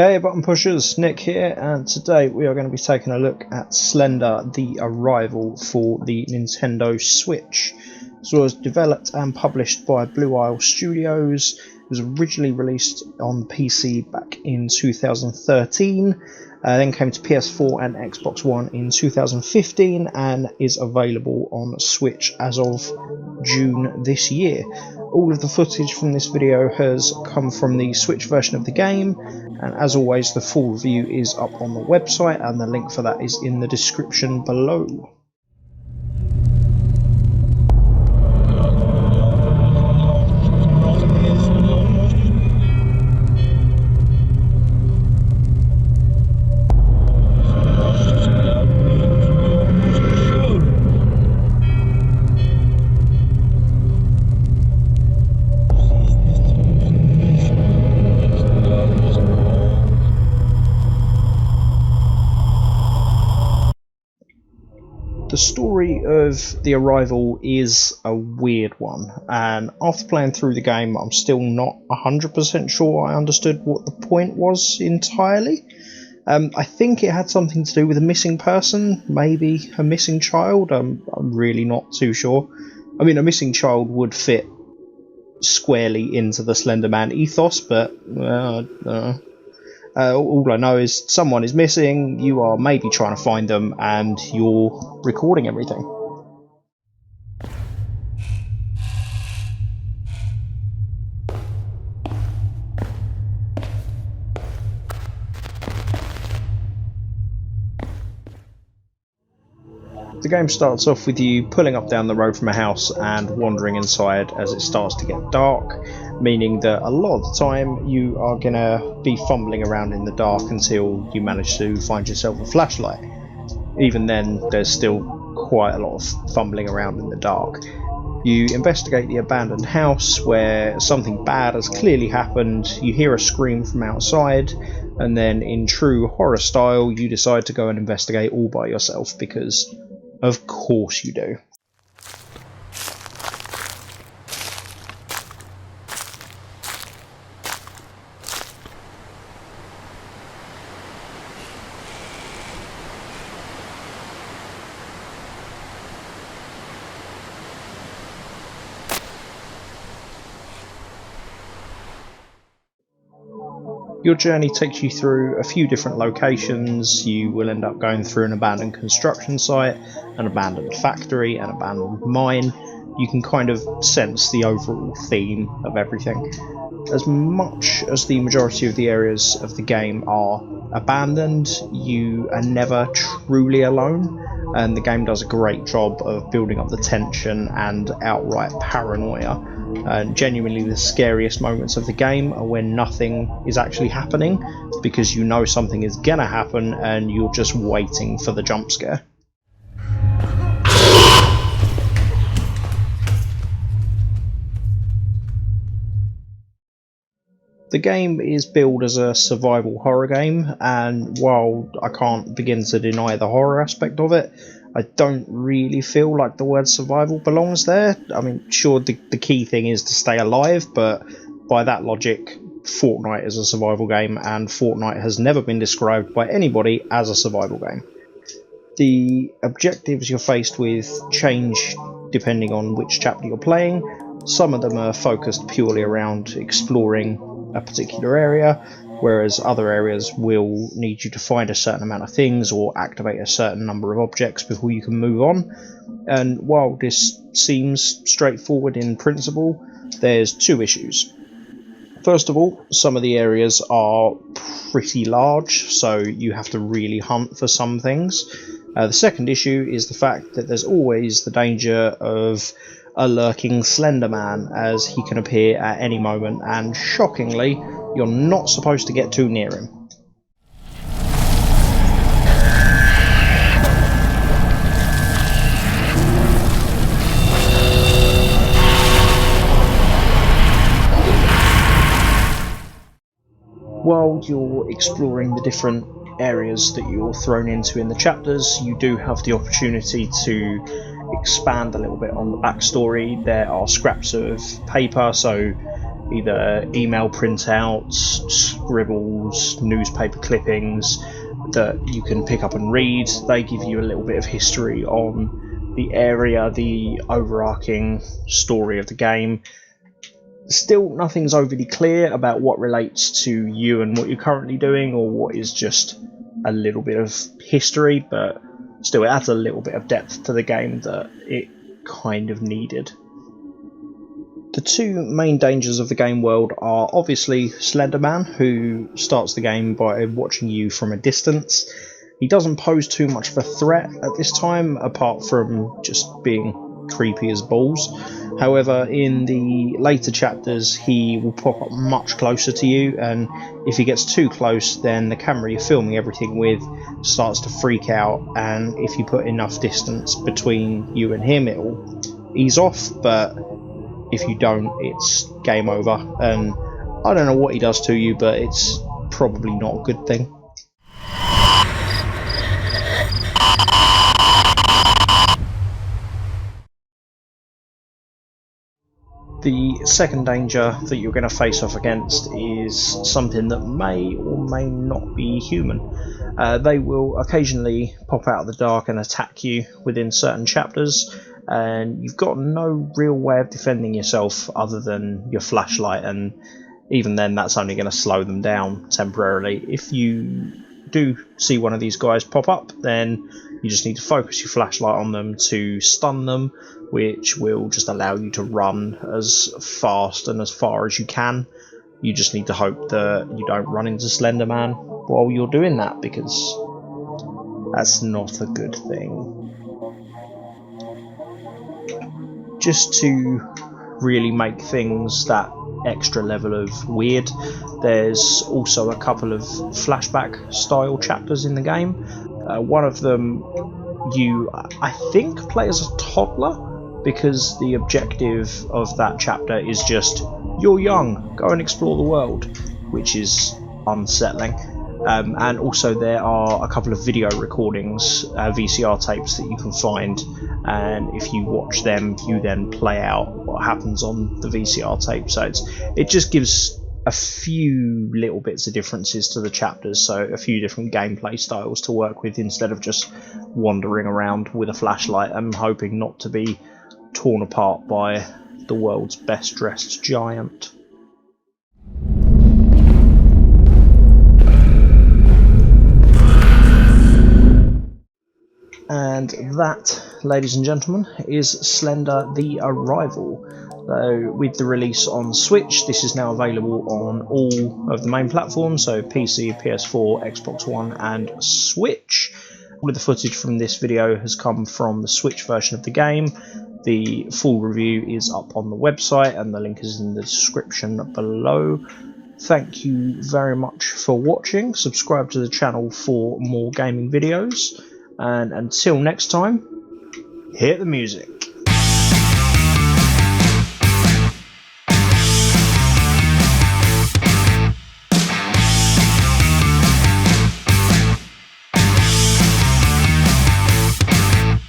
Hey button pushers, Nick here, and today we are going to be taking a look at Slender, the Arrival for the Nintendo Switch. This was developed and published by Blue Isle Studios. It was originally released on PC back in 2013, then came to PS4 and Xbox One in 2015, and is available on Switch as of June this year. All of the footage from this video has come from the Switch version of the game, and as always the full review is up on the website and the link for that is in the description below. The story of The Arrival is a weird one, and after playing through the game I'm still not 100% sure I understood what the point was entirely. I think it had something to do with a missing person, maybe a missing child. I'm really not too sure. I mean, a missing child would fit squarely into the Slender Man ethos, but all I know is someone is missing, you are maybe trying to find them, and you're recording everything. The game starts off with you pulling up down the road from a house and wandering inside as it starts to get dark, meaning that a lot of the time you are going to be fumbling around in the dark until you manage to find yourself a flashlight. Even then, there's still quite a lot of fumbling around in the dark. You investigate the abandoned house where something bad has clearly happened, you hear a scream from outside, and then in true horror style you decide to go and investigate all by yourself, because of course you do. Your journey takes you through a few different locations. You will end up going through an abandoned construction site, an abandoned factory, an abandoned mine. You can kind of sense the overall theme of everything. As much as the majority of the areas of the game are abandoned, you are never truly alone, and the game does a great job of building up the tension and outright paranoia. And genuinely the scariest moments of the game are when nothing is actually happening, because you know something is gonna happen and you're just waiting for the jump scare. The game is billed as a survival horror game, and while I can't begin to deny the horror aspect of it, I don't really feel like the word survival belongs there. I mean, sure, the key thing is to stay alive, but by that logic, Fortnite is a survival game, and Fortnite has never been described by anybody as a survival game. The objectives you're faced with change depending on which chapter you're playing. Some of them are focused purely around exploring a particular area, whereas other areas will need you to find a certain amount of things or activate a certain number of objects before you can move on. And while this seems straightforward in principle, there's two issues. First of all, some of the areas are pretty large, so you have to really hunt for some things. The second issue is the fact that there's always the danger of a lurking Slender Man, as he can appear at any moment, and shockingly, you're not supposed to get too near him. While you're exploring the different areas that you're thrown into in the chapters, you do have the opportunity to expand a little bit on the backstory. There are scraps of paper, so either email printouts, scribbles, newspaper clippings that you can pick up and read. They give you a little bit of history on the area, the overarching story of the game. Still, nothing's overly clear about what relates to you and what you're currently doing, or what is just a little bit of history, but still it adds a little bit of depth to the game that it kind of needed. The two main dangers of the game world are obviously Slender Man, who starts the game by watching you from a distance. He doesn't pose too much of a threat at this time, apart from just being creepy as balls. However, in the later chapters he will pop up much closer to you, and if he gets too close then the camera you're filming everything with starts to freak out, and if you put enough distance between you and him it'll ease off, but if you don't it's game over. And I don't know what he does to you, but it's probably not a good thing. The second danger that you're going to face off against is something that may or may not be human. They will occasionally pop out of the dark and attack you within certain chapters, and you've got no real way of defending yourself other than your flashlight, and even then that's only going to slow them down temporarily. If you do see one of these guys pop up, then you just need to focus your flashlight on them to stun them, which will just allow you to run as fast and as far as you can. You just need to hope that you don't run into Slender Man while you're doing that, because that's not a good thing. Just to really make things that extra level of weird, there's also a couple of flashback style chapters in the game. One of them you, I think, play as a toddler, because the objective of that chapter is just, you're young, go and explore the world, which is unsettling. And also there are a couple of video recordings, VCR tapes that you can find, and if you watch them you then play out what happens on the VCR tape. So it just gives a few little bits of differences to the chapters, so a few different gameplay styles to work with instead of just wandering around with a flashlight and hoping not to be torn apart by the world's best dressed giant. And that, ladies and gentlemen, is Slender the Arrival. So with the release on Switch, this is now available on all of the main platforms, so PC, PS4, Xbox One and Switch. All of the footage from this video has come from the Switch version of the game. The full review is up on the website and the link is in the description below. Thank you very much for watching. Subscribe to the channel for more gaming videos, and until next time, hit the music.